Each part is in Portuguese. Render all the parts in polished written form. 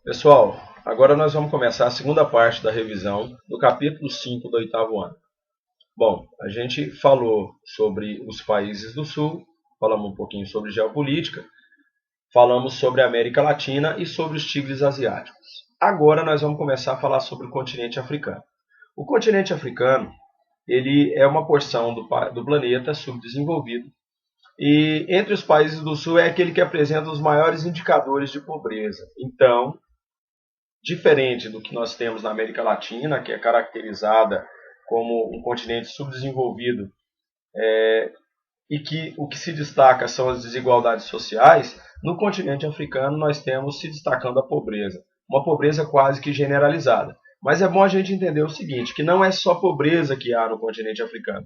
Pessoal, agora nós vamos começar a segunda parte da revisão do capítulo 5 do oitavo ano. Bom, a gente falou sobre os países do Sul, falamos um pouquinho sobre geopolítica, falamos sobre a América Latina e sobre os tigres asiáticos. Agora nós vamos começar a falar sobre o continente africano. O continente africano, ele é uma porção do planeta subdesenvolvido e entre os países do Sul é aquele que apresenta os maiores indicadores de pobreza. Então, diferente do que nós temos na América Latina, que é caracterizada como um continente subdesenvolvido, e que o que se destaca são as desigualdades sociais, no continente africano nós temos se destacando a pobreza, uma pobreza quase que generalizada. Mas é bom a gente entender o seguinte, que não é só pobreza que há no continente africano.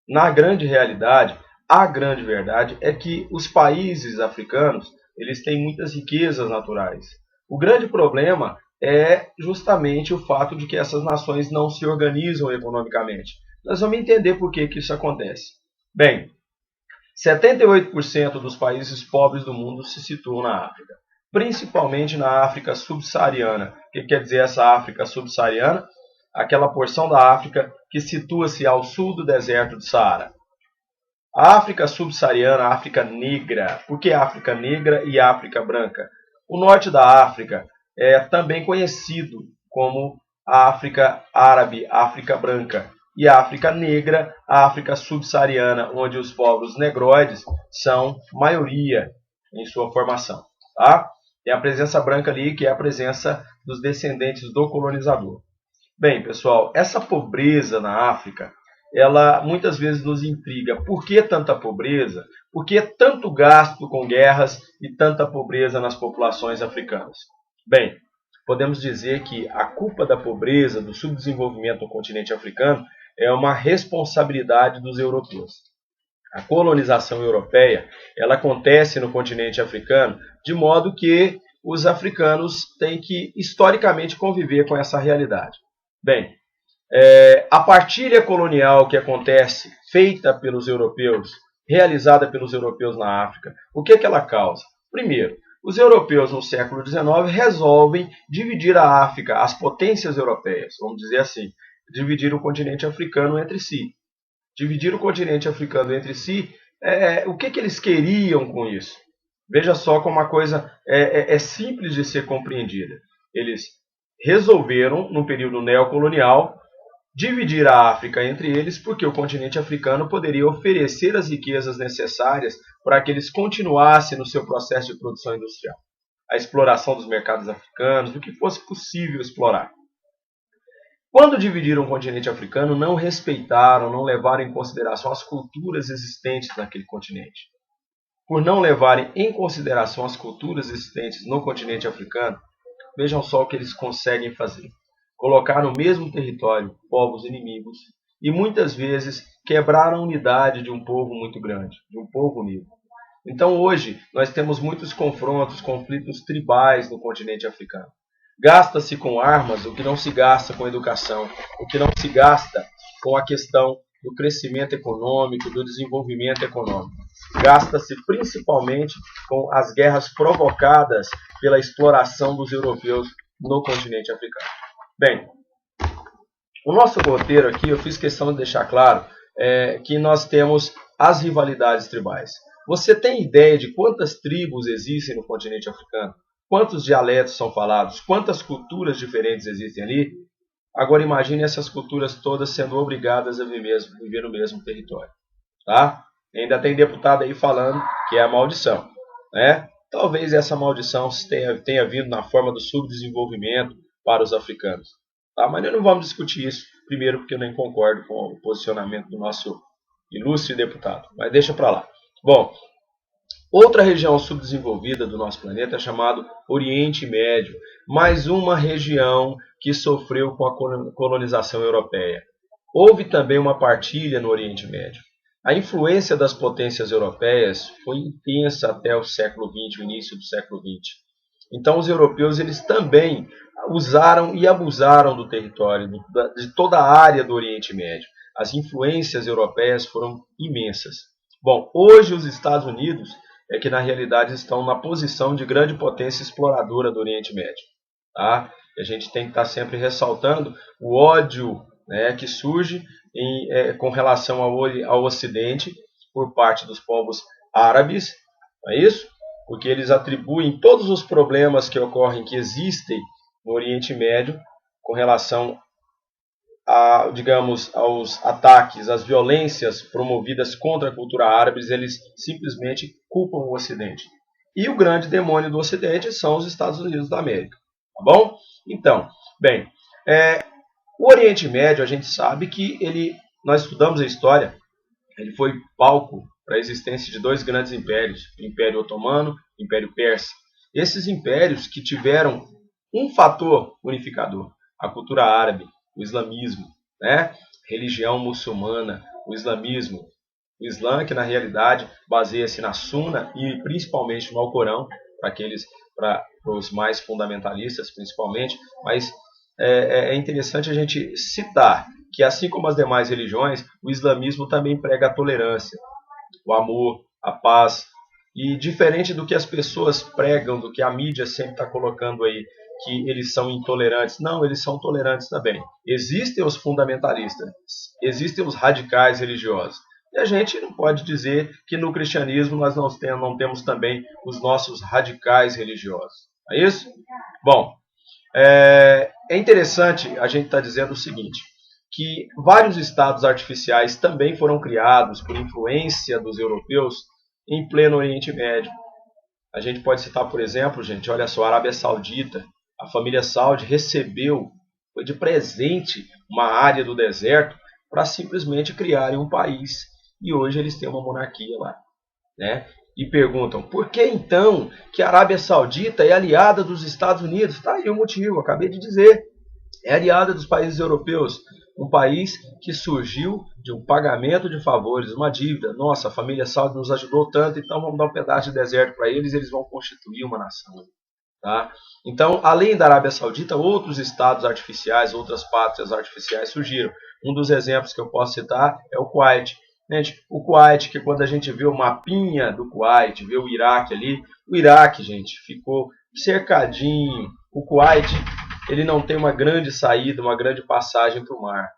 Na grande realidade, a grande verdade é que os países africanos, eles têm muitas riquezas naturais. O grande problema é justamente o fato de que essas nações não se organizam economicamente. Nós vamos entender por que isso acontece. Bem, 78% dos países pobres do mundo se situam na África, principalmente na África subsaariana. O que quer dizer essa África subsaariana? Aquela porção da África que situa-se ao sul do deserto do Saara. A África subsaariana, a África negra. Por que África negra e África branca? O norte da África é também conhecido como a África árabe, África branca. E a África negra, a África subsaariana, onde os povos negroides são maioria em sua formação. Tá? Tem a presença branca ali, que é a presença dos descendentes do colonizador. Bem, pessoal, essa pobreza na África, ela muitas vezes nos intriga. Por que tanta pobreza? Por que tanto gasto com guerras e tanta pobreza nas populações africanas? Bem, podemos dizer que a culpa da pobreza, do subdesenvolvimento do continente africano, é uma responsabilidade dos europeus. A colonização europeia, ela acontece no continente africano de modo que os africanos têm que historicamente conviver com essa realidade. Bem, a partilha colonial que acontece, feita pelos europeus, realizada pelos europeus na África, o que ela causa? Primeiro, os europeus no século XIX resolvem dividir a África, as potências europeias, vamos dizer assim, dividir o continente africano entre si. Dividir o continente africano entre si, o que eles queriam com isso? Veja só como a coisa é simples de ser compreendida. Eles resolveram, no período neocolonial, dividir a África entre eles porque o continente africano poderia oferecer as riquezas necessárias para que eles continuassem no seu processo de produção industrial. A exploração dos mercados africanos, do que fosse possível explorar. Quando dividiram o continente africano, não respeitaram, não levaram em consideração as culturas existentes naquele continente. Por não levarem em consideração as culturas existentes no continente africano, vejam só o que eles conseguem fazer. Colocar no mesmo território povos inimigos e muitas vezes quebrar a unidade de um povo muito grande, de um povo unido. Então hoje nós temos muitos confrontos, conflitos tribais no continente africano. Gasta-se com armas o que não se gasta com educação, o que não se gasta com a questão do crescimento econômico, do desenvolvimento econômico. Gasta-se principalmente com as guerras provocadas pela exploração dos europeus no continente africano. Bem, o nosso roteiro aqui, eu fiz questão de deixar claro que nós temos as rivalidades tribais. Você tem ideia de quantas tribos existem no continente africano? Quantos dialetos são falados? Quantas culturas diferentes existem ali? Agora imagine essas culturas todas sendo obrigadas a viver no mesmo território. Tá? Ainda tem deputado aí falando que é a maldição. Né? Talvez essa maldição tenha vindo na forma do subdesenvolvimento para os africanos. Tá? Mas nós não vamos discutir isso, primeiro porque eu nem concordo com o posicionamento do nosso ilustre deputado. Mas deixa para lá. Bom, outra região subdesenvolvida do nosso planeta é chamada Oriente Médio, mais uma região que sofreu com a colonização europeia. Houve também uma partilha no Oriente Médio. A influência das potências europeias foi intensa até o século XX, o início do século XX. Então os europeus eles também usaram e abusaram do território, de toda a área do Oriente Médio. As influências europeias foram imensas. Bom, hoje os Estados Unidos que na realidade estão na posição de grande potência exploradora do Oriente Médio. tá? A gente tem que estar sempre ressaltando o ódio, né, que surge com relação ao Ocidente por parte dos povos árabes, não é isso? Porque eles atribuem todos os problemas que ocorrem, que existem no Oriente Médio, com relação digamos, aos ataques, às violências promovidas contra a cultura árabe, eles simplesmente culpam o Ocidente. E o grande demônio do Ocidente são os Estados Unidos da América. Tá bom? Então, bem, o Oriente Médio, a gente sabe que nós estudamos a história, ele foi palco para a existência de dois grandes impérios, o Império Otomano e o Império Persa. Esses impérios que tiveram um fator unificador, a cultura árabe, o islamismo, né? Religião muçulmana, o islamismo. O Islã, que na realidade baseia-se na Sunna e principalmente no Alcorão, para os mais fundamentalistas principalmente, mas é interessante a gente citar que, assim como as demais religiões, o islamismo também prega a tolerância, o amor, a paz, e diferente do que as pessoas pregam, do que a mídia sempre está colocando aí, que eles são intolerantes. Não, eles são tolerantes também. Existem os fundamentalistas, existem os radicais religiosos. E a gente não pode dizer que no cristianismo nós não temos também os nossos radicais religiosos. É isso? Bom, é interessante a gente estar dizendo o seguinte, que vários estados artificiais também foram criados por influência dos europeus em pleno Oriente Médio. A gente pode citar, por exemplo, gente, olha só, a Arábia Saudita. A família Saud recebeu, foi de presente, uma área do deserto para simplesmente criarem um país. E hoje eles têm uma monarquia lá, né? E perguntam, por que então que a Arábia Saudita é aliada dos Estados Unidos? Está aí o motivo, acabei de dizer. É aliada dos países europeus. Um país que surgiu de um pagamento de favores, uma dívida. Nossa, a família Saud nos ajudou tanto, então vamos dar um pedaço de deserto para eles e eles vão constituir uma nação. Tá? Então, além da Arábia Saudita, outros estados artificiais, outras pátrias artificiais surgiram. Um dos exemplos que eu posso citar é o Kuwait. Gente, o Kuwait, que quando a gente vê o mapinha do Kuwait, vê o Iraque ali, o Iraque, gente, ficou cercadinho. O Kuwait, ele não tem uma grande saída, uma grande passagem para o mar.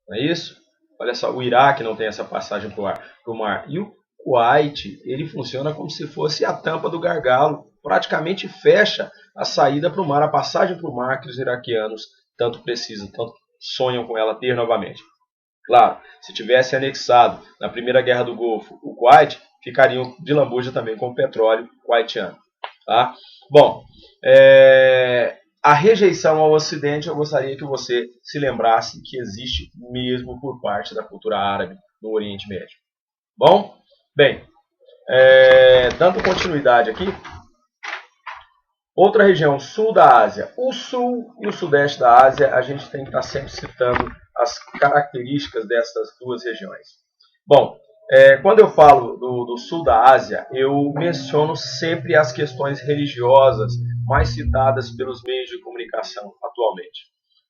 Não é isso? Olha só, o Iraque não tem essa passagem para o mar. E o Kuwait, ele funciona como se fosse a tampa do gargalo. Praticamente fecha a saída para o mar, a passagem para o mar que os iraquianos tanto precisam, tanto sonham com ela ter novamente. Claro, se tivesse anexado na Primeira Guerra do Golfo o Kuwait, ficariam de lambuja também com o petróleo kuwaitiano. Tá? Bom, a rejeição ao Ocidente, eu gostaria que você se lembrasse que existe mesmo por parte da cultura árabe no Oriente Médio. Bom, bem, dando continuidade aqui, outra região, sul da Ásia. O sul e o sudeste da Ásia, a gente tem que estar sempre citando as características dessas duas regiões. Bom, quando eu falo do sul da Ásia, eu menciono sempre as questões religiosas mais citadas pelos meios de comunicação atualmente.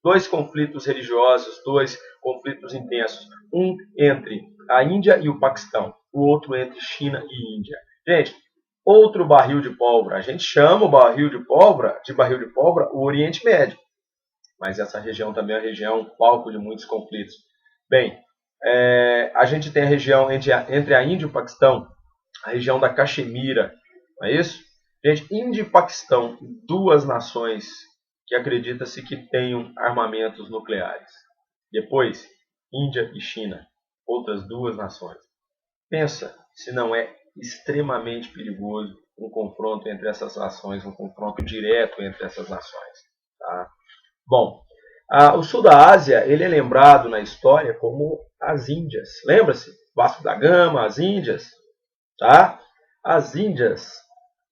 Dois conflitos religiosos, dois conflitos intensos. Um entre a Índia e o Paquistão, o outro entre China e Índia. Gente, outro barril de pólvora. A gente chama o barril de pólvora o Oriente Médio. Mas essa região também é uma região palco de muitos conflitos. Bem, a gente tem a região entre a Índia e o Paquistão, a região da Caxemira, não é isso? Gente, Índia e Paquistão, duas nações que acredita-se que tenham armamentos nucleares. Depois, Índia e China, outras duas nações. Pensa se não é extremamente perigoso um confronto entre essas nações, um confronto direto entre essas nações. Tá? Bom, o sul da Ásia ele é lembrado na história como as Índias. Lembra-se? Vasco da Gama, as Índias. Tá? As Índias,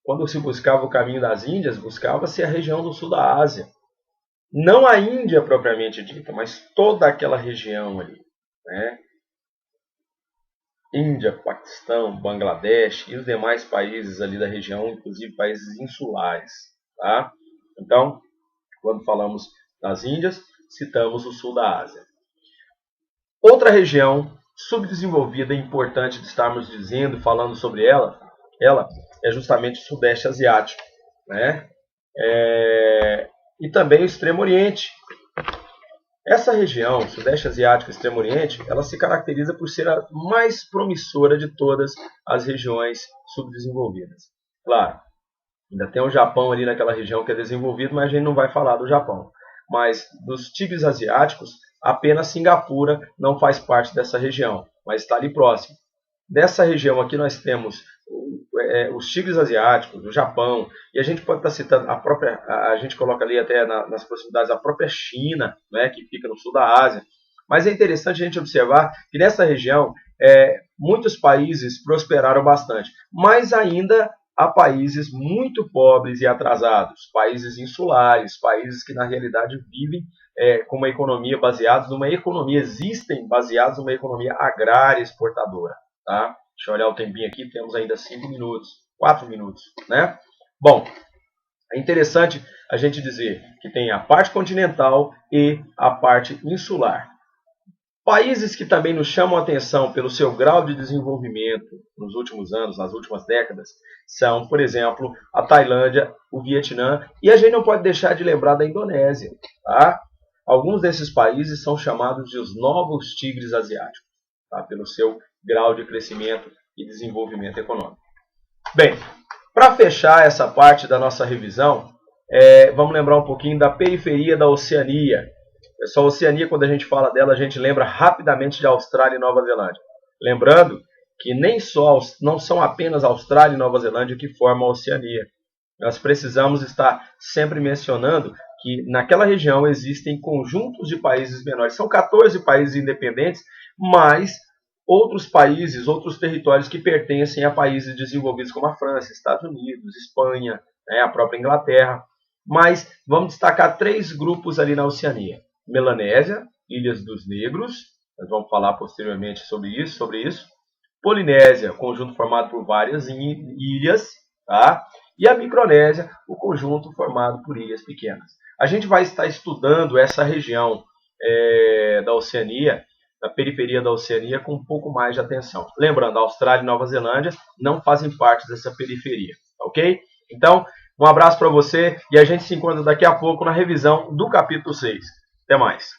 quando se buscava o caminho das Índias, buscava-se a região do sul da Ásia. Não a Índia propriamente dita, mas toda aquela região ali. Né? Índia, Paquistão, Bangladesh e os demais países ali da região, inclusive países insulares. Tá? Então, quando falamos das Índias, citamos o sul da Ásia. Outra região subdesenvolvida e importante de estarmos dizendo, falando sobre ela é justamente o Sudeste Asiático. Né? e também o Extremo Oriente. Essa região, Sudeste Asiático e Extremo Oriente, ela se caracteriza por ser a mais promissora de todas as regiões subdesenvolvidas. Claro, ainda tem o Japão ali naquela região que é desenvolvido, mas a gente não vai falar do Japão. Mas dos tigres asiáticos, apenas Singapura não faz parte dessa região, mas está ali próximo. Dessa região aqui nós temos os tigres asiáticos, o Japão, e a gente pode estar citando a gente coloca ali até nas proximidades a própria China, né, que fica no sul da Ásia. Mas é interessante a gente observar que nessa região muitos países prosperaram bastante, mas ainda há países muito pobres e atrasados, países insulares, países que na realidade vivem com uma economia existem baseados numa economia agrária exportadora. Tá? Deixa eu olhar o tempinho aqui, temos ainda 5 minutos, 4 minutos, né? Bom, é interessante a gente dizer que tem a parte continental e a parte insular. Países que também nos chamam a atenção pelo seu grau de desenvolvimento nos últimos anos, nas últimas décadas, são, por exemplo, a Tailândia, o Vietnã, e a gente não pode deixar de lembrar da Indonésia. Tá? Alguns desses países são chamados de os novos tigres asiáticos, tá? Pelo seu grau de crescimento e desenvolvimento econômico. Bem, para fechar essa parte da nossa revisão, vamos lembrar um pouquinho da periferia da Oceania. Essa Oceania, quando a gente fala dela, a gente lembra rapidamente de Austrália e Nova Zelândia. Lembrando que não são apenas Austrália e Nova Zelândia que formam a Oceania. Nós precisamos estar sempre mencionando que naquela região existem conjuntos de países menores. São 14 países independentes, mas outros países, outros territórios que pertencem a países desenvolvidos como a França, Estados Unidos, Espanha, a própria Inglaterra. Mas vamos destacar 3 grupos ali na Oceania. Melanésia, Ilhas dos Negros, nós vamos falar posteriormente sobre isso. Polinésia, conjunto formado por várias ilhas, tá? E a Micronésia, o conjunto formado por ilhas pequenas. A gente vai estar estudando essa região da Oceania, da periferia da Oceania, com um pouco mais de atenção. Lembrando, a Austrália e Nova Zelândia não fazem parte dessa periferia, ok? Então, um abraço para você e a gente se encontra daqui a pouco na revisão do capítulo 6. Até mais.